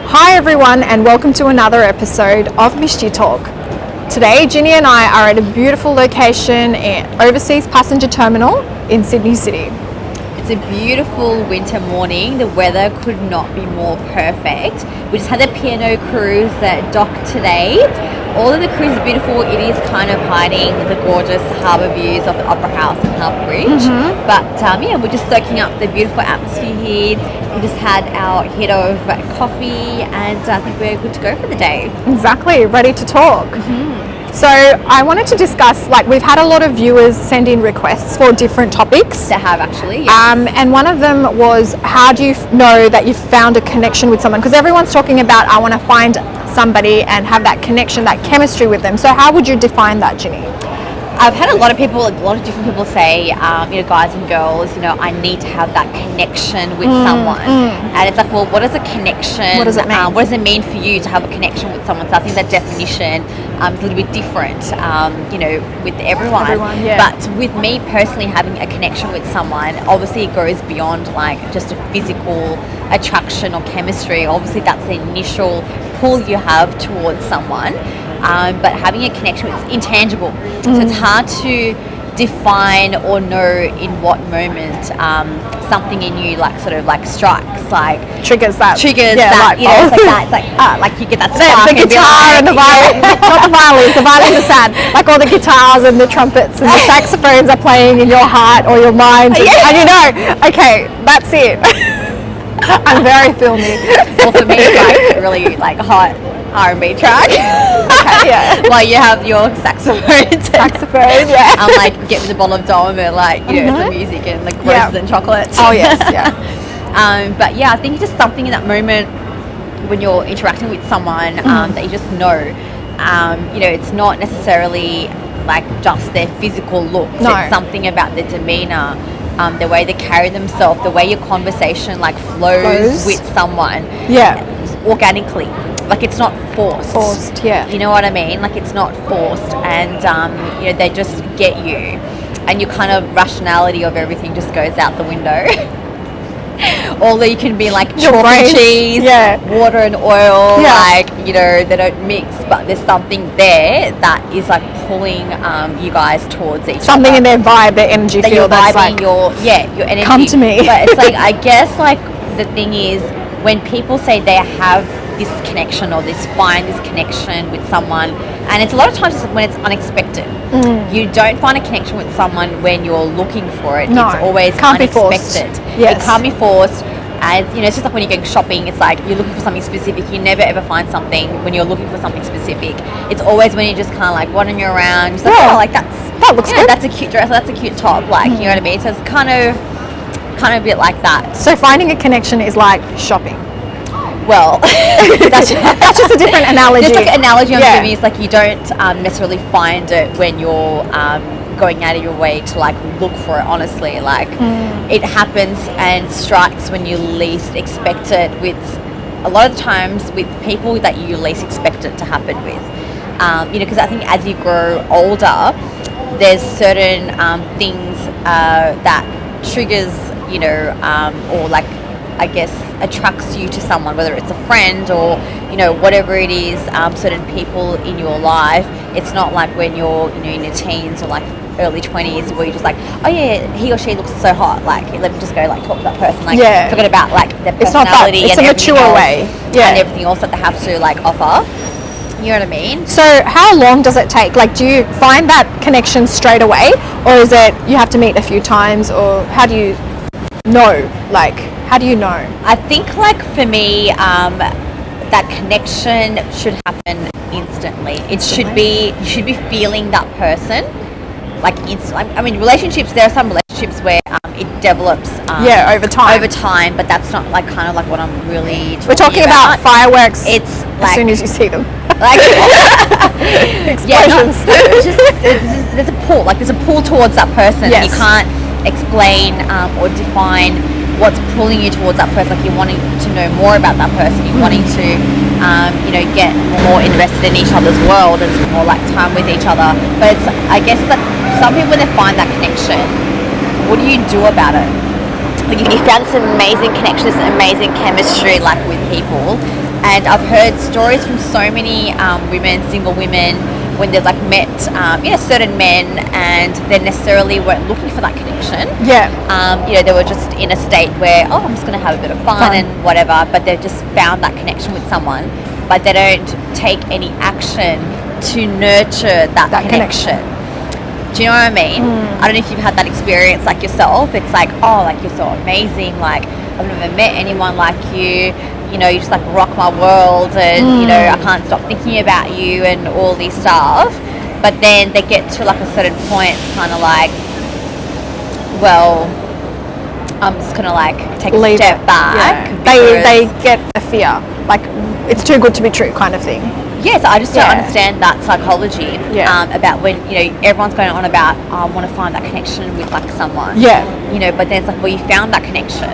Hi everyone, and welcome to another episode of Mishti Talk. Today, Jinnie and I are at a beautiful location at Overseas Passenger Terminal in Sydney City. It's a beautiful winter morning. The weather could not be more perfect. We just had a piano cruise that docked today. All of the cruise is beautiful. It is kind of hiding the gorgeous harbour views of the Opera House and Harbour Bridge. But yeah, we're just soaking up the beautiful atmosphere here. We just had our hit of coffee and I think we're good to go for the day. Exactly, ready to talk. So I wanted to discuss, we've had a lot of viewers send in requests for different topics. They have actually, yes. And one of them was, how do you know that you've found a connection with someone? Because everyone's talking about, I want to find somebody and have that connection, that chemistry with them. So how would you define that, Jinnie? I've had a lot of different people say, guys and girls, I need to have that connection with someone. And it's like, well, what is a connection? What does it mean? What does it mean for you to have a connection with someone? So I think that definition is a little bit different, with everyone. Yeah. But with me personally, having a connection with someone, obviously it goes beyond just a physical attraction or chemistry. Obviously that's the initial pull you have towards someone. But having a connection is intangible, so it's hard to define or know in what moment something in you strikes, Triggers that. That. It's like you get that spark. The guitar and the violin, not the violins. The violins are sad. Like all the guitars and the trumpets and the saxophones are playing in your heart or your mind, and okay, that's it. I'm very filmy. Well, for me, it's really hot R&B track. Okay, yeah. While you have your saxophone, yeah. I'm get me the bottle of Dom and some music and roses and chocolates. Oh yes, yeah. But yeah, I think it's just something in that moment when you're interacting with someone that you just know. It's not necessarily just their physical looks. No. It's something about their demeanor. The way they carry themselves, the way your conversation flows with someone, organically. It's not forced. Yeah. You know what I mean? It's not forced, and they just get you, and your kind of rationality of everything just goes out the window. Although you can be chalk and cheese, water and oil, they don't mix, but there's something there that is pulling you guys towards each other. Something in their vibe, their energy that feel that's your energy. Come to me. But it's I guess the thing is, when people say they have this connection or find this connection with someone, and it's a lot of times when it's unexpected. You don't find a connection with someone when you're looking for it. No, it's always can't unexpected. Be forced. Yes. It can't be forced. And it's just when you're going shopping, it's you're looking for something specific. You never ever find something when you're looking for something specific. It's always when you're just kind of wandering around. Just that looks good. That's a cute dress. That's a cute top. You know what I mean? So it's kind of a bit like that. So finding a connection is like shopping. well, That's just a different analogy. just like an analogy I'm Yeah. giving is like you don't necessarily find it when you're going out of your way to like look for it. Honestly, like it happens and strikes when you least expect it. With a lot of the times with people that you least expect it to happen with. You know, because I think as you grow older, there's certain things that triggers, you know, or like I guess attracts you to someone, whether it's a friend or, you know, whatever it is, certain people in your life. It's not like when you're, you know, in your teens or like early 20s where you're just like, oh yeah, he or she looks so hot, like let me just go like talk to that person, like forget about like their It's not that, personality it's and a everything mature else, way. Yeah. and everything else that they have to like offer. You know what I mean? So how long does it take? Like, do you find that connection straight away, or is it you have to meet a few times, or how do you know? Like, how do you know? I think like for me, that connection should happen instantly. It should be, you should be feeling that person like instantly. I mean, relationships, there are some relationships where it develops Over time. but that's not like kind of like what I'm really We're talking about fireworks. It's As like, soon as you see them. like Explosions. there's a pull, like there's a pull towards that person. Yes. You can't explain or define what's pulling you towards that person. Like you're wanting to know more about that person, you're wanting to you know, get more invested in each other's world and spend more like time with each other. But it's, I guess that some people, when they find that connection, what do you do about it? Like you found this amazing connection, this amazing chemistry like with people, and I've heard stories from so many women, single women, when they've like met you know, certain men, and they necessarily weren't looking for that connection. Yeah. You know, they were just in a state where, oh, I'm just going to have a bit of fun and whatever, but they've just found that connection with someone, but they don't take any action to nurture that connection. Do you know what I mean? I don't know if you've had that experience like yourself. It's like, oh, like you're so amazing, like I've never met anyone like you. You know, you just like rock my world, and you know, I can't stop thinking about you and all this stuff. But then they get to like a certain point, kind of like, well, I'm just gonna like take a step back. Yeah. They get a fear, like it's too good to be true kind of thing. Yes, I just don't understand that psychology about when, you know, everyone's going on about, I want to find that connection with like someone. Yeah. You know, but then it's like, well, you found that connection,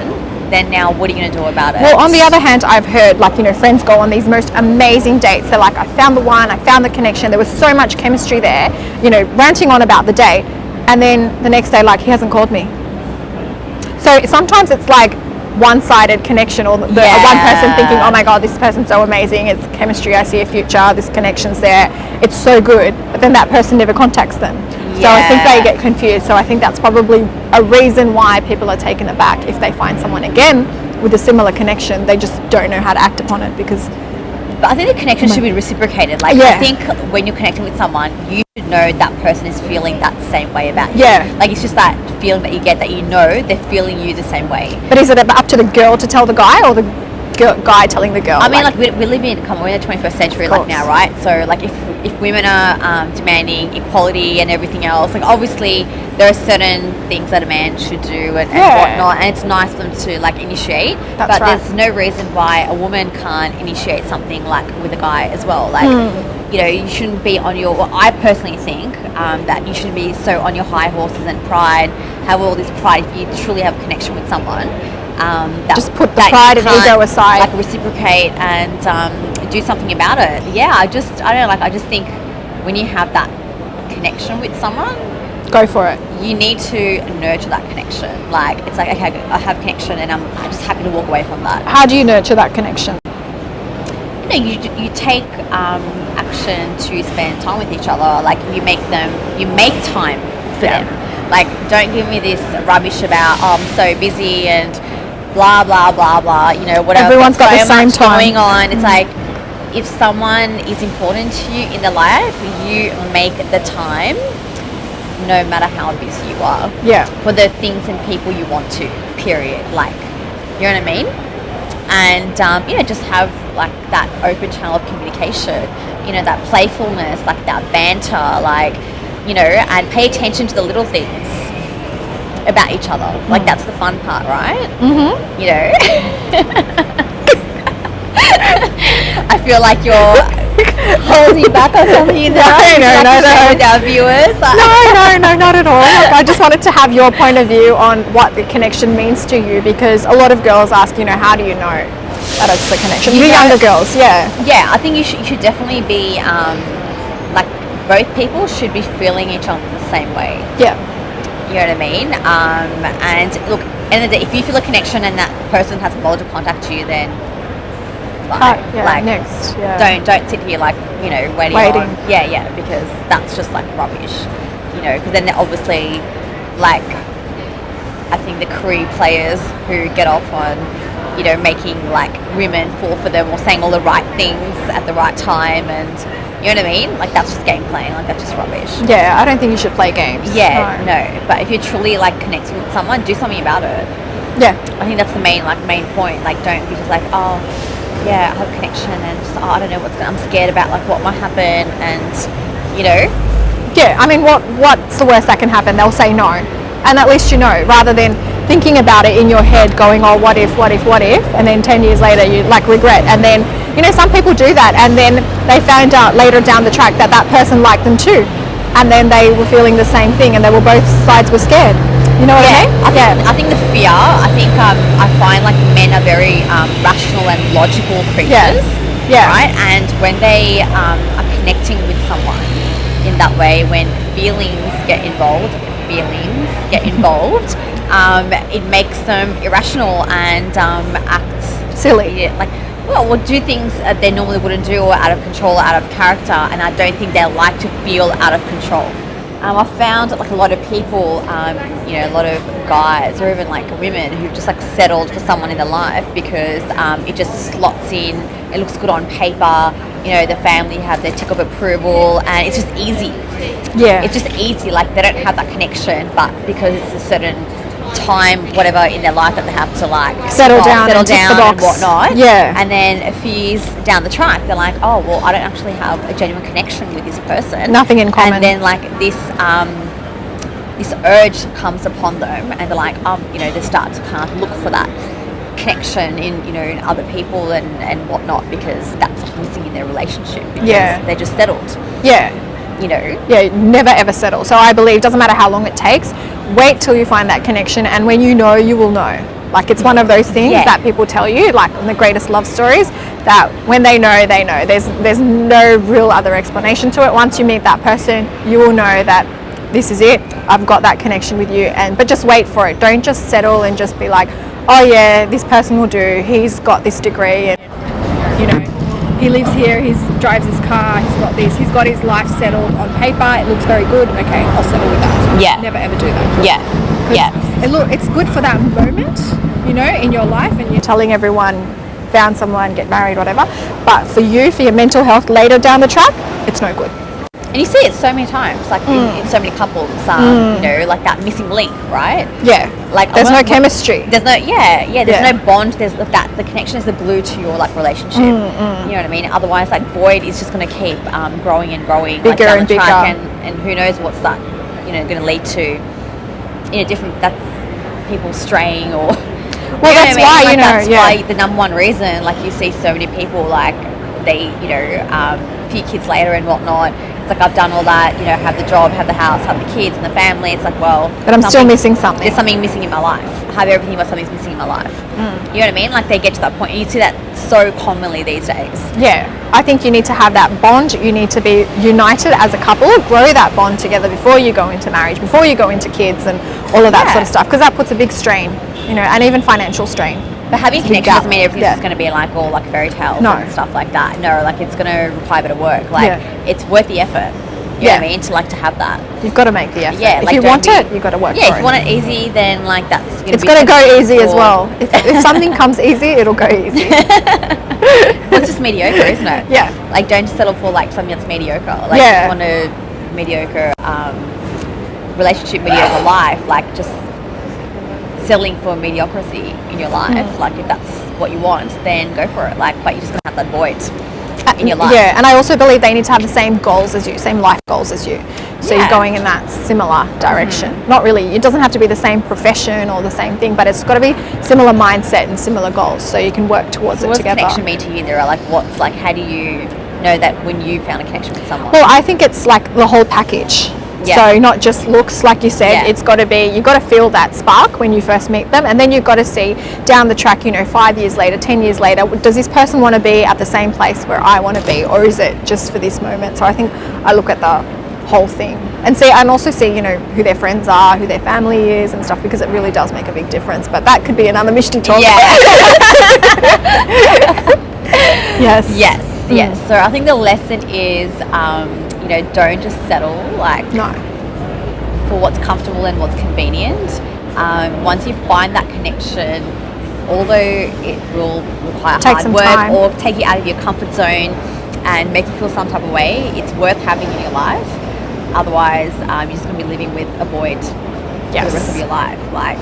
then now what are you going to do about it? Well, on the other hand, I've heard like, you know, friends go on these most amazing dates. They're like, I found the one, I found the connection. There was so much chemistry there, you know, ranting on about the date. And then the next day, like, he hasn't called me. So sometimes it's like one-sided connection, or the one person thinking, oh my god, this person's so amazing, it's chemistry, I see a future, this connection's there, it's so good, but then that person never contacts them. So I think they get confused. So I think that's probably a reason why people are taken aback if they find someone again with a similar connection. They just don't know how to act upon it because... But I think the connection should be reciprocated. Like, I think when you're connecting with someone, you should know that person is feeling that same way about you. Yeah. Like, it's just that feeling that you get, that you know they're feeling you the same way. But is it up to the girl to tell the guy, or the guy telling the girl? I mean, like we live in, we're in the 21st century like now, right? So like if women are demanding equality and everything else, like obviously there are certain things that a man should do and whatnot, and it's nice for them to like initiate. But there's no reason why a woman can't initiate something like with a guy as well. Like you know, you shouldn't be on your, well, I personally think that you shouldn't be so on your high horses and pride, have all this pride if you truly have a connection with someone. Just put the pride and ego aside, like reciprocate and do something about it. I don't know, like I just think when you have that connection with someone, go for it. You need to nurture that connection. Like it's like, okay, I have connection and I'm just happy to walk away from that. How do you nurture that connection? You know, you take action to spend time with each other. Like you make time for them. Like, don't give me this rubbish about, oh, I'm so busy and blah blah blah blah, you know, whatever. Everyone's got the same time going on. It's like, if someone is important to you in their life, you make the time, no matter how busy you are, for the things and people you want to, period. Like, you know what I mean? And you know, just have like that open channel of communication, you know, that playfulness, like that banter, like, you know, and pay attention to the little things about each other. Like, that's the fun part, right? You know? I feel like you're holding back on something there. No. With our viewers. No, not at all. Like, I just wanted to have your point of view on what the connection means to you, because a lot of girls ask, how do you know that it's the connection? You younger girls, yeah. Yeah, I think you should definitely be, like, both people should be feeling each other the same way. Yeah. You know what I mean? And look, end of the day, if you feel a connection and that person has a ball to contact you, then next. Yeah. Don't sit here like, waiting. On, yeah, because that's just like rubbish. Because then they're obviously like, I think the Crave players who get off on, making like women fall for them or saying all the right things at the right time, and you know what I mean? Like, that's just game playing. Like, that's just rubbish. Yeah, I don't think you should play games. Yeah, no. But if you're truly like connecting with someone, do something about it. Yeah. I think that's the main point. Like, don't be just like, oh, yeah, I have a connection, and just, I don't know I'm scared about like what might happen, and Yeah, I mean, what's the worst that can happen? They'll say no, and at least rather than thinking about it in your head, going, oh, what if, and then 10 years later you like regret, and then some people do that, and then they found out later down the track that person liked them too, and then they were feeling the same thing, and both sides were scared. You know what I mean? I think the fear. I think I find like men are very rational and logical creatures. Yeah. Right. And when they are connecting with someone in that way, when feelings get involved, it makes them irrational and act silly. Or do things they normally wouldn't do, or out of control, or out of character. And I don't think they like to feel out of control. I found like a lot of people, a lot of guys or even like women who've just like settled for someone in their life because it just slots in, it looks good on paper, the family have their tick of approval, and it's just easy. Yeah. It's just easy, like they don't have that connection, but because it's a certain time, whatever, in their life that they have to like settle down and whatnot. Yeah. And then a few years down the track, they're like, oh, well, I don't actually have a genuine connection with this person. Nothing in common. And then like this urge comes upon them, and they're like, they start to kind of look for that connection in in other people and whatnot, because that's missing in their relationship. Because they're just settled. Yeah. Never ever settle. So I believe, doesn't matter how long it takes, wait till you find that connection, and when you will know. Like, it's one of those things that people tell you, like in the greatest love stories, that when they know, they know. There's no real other explanation to it. Once you meet that person, you will know that this is it. I've got that connection with you, but just wait for it. Don't just settle and just be like, oh yeah, this person will do. He's got this degree, and he lives here, he drives his car, he's got his life settled on paper, it looks very good, okay, I'll settle with that. Yeah. Never ever do that. Yeah. It's good for that moment, in your life, and you're telling everyone, found someone, get married, whatever, but for you, for your mental health later down the track, it's no good. And you see it so many times, like in so many couples, like that missing link, right? Yeah. Like, there's no chemistry. There's no, there's no bond. There's that the connection is the glue to your like relationship. You know what I mean? Otherwise, like, void is just going to keep growing and growing, bigger like, and bigger, and who knows what's that, going to lead to, different people straying or. Well, that's why that's why the number one reason, like, you see so many people like they, a few kids later and whatnot. It's like, I've done all that, have the job, have the house, have the kids and the family. It's like, well, but I'm still missing something. There's something missing in my life. I have everything, but something's missing in my life. You know what I mean? Like, they get to that point, and you see that so commonly these days. Yeah, I think you need to have that bond. You need to be united as a couple, grow that bond together before you go into marriage, before you go into kids and all of that sort of stuff, because that puts a big strain, and even financial strain. But having connection doesn't mean everything's going to be like all like fairy tales and stuff like that. No, like, it's going to require a bit of work. Like, it's worth the effort. You know what I mean? To like to have that. You've got to make the effort. Yeah, if you want it, you've got to work for it. Yeah, if you want it easy, then like that's it's going to go easy as well. If something comes easy, it'll go easy. Well, it's just mediocre, isn't it? Yeah. Like, don't just settle for like something that's mediocre. Like, if you want a mediocre relationship, mediocre life, like, just settling for mediocrity in your life, like, if that's what you want, then go for it. Like, but you're just gonna have that void in your life. Yeah, and I also believe they need to have the same goals as you, same life goals as you. So Yeah. you're going in that similar direction. Not really, it doesn't have to be the same profession or the same thing, but it's got to be similar mindset and similar goals so you can work towards So it what's together. connection mean to you, Indira? Like, what's like, how do you know that when you found a connection with someone? Well, I think it's like the whole package. Yeah. So not just looks, like you said, Yeah. it's got to be, you've got to feel that spark when you first meet them, and then you've got to see down the track, 5 years later, 10 years later, does this person want to be at the same place where I want to be, or is it just for this moment? So I think I look at the whole thing and see, and also see, who their friends are, who their family is and stuff, because it really does make a big difference. But that could be another Mishti talk. Yeah. Yes. Yes. So I think the lesson is, don't just settle No. for what's comfortable and what's convenient. Once you find that connection, although it will require Take hard some work time. or take you out of your comfort zone and make you feel some type of way, it's worth having in your life. Otherwise, you're just going to be living with a void for the rest of your life. Like,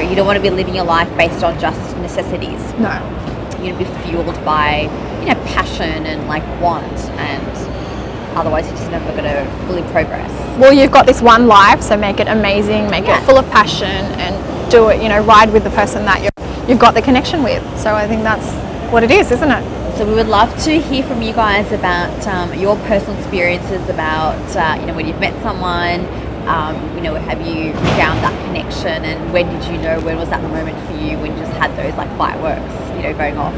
you don't want to be living your life based on just necessities. No. You want to be fueled by, passion and like want, and otherwise you're just never going to fully progress. Well, you've got this one life, so make it amazing, make it full of passion, and do it, ride with the person that you've got the connection with. So I think that's what it is, isn't it? So we would love to hear from you guys about your personal experiences about, when you've met someone, have you found that connection, and when did you know, when was that moment for you when you just had those like fireworks, going off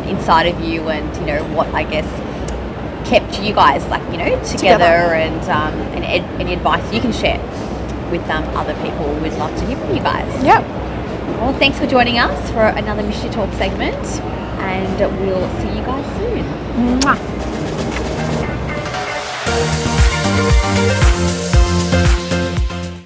inside of you, and, what I guess kept you guys like, together. And any advice you can share with other people. We'd love to hear from you guys. Yep. Well, thanks for joining us for another Mishti Talk segment, and we'll see you guys soon. Mwah.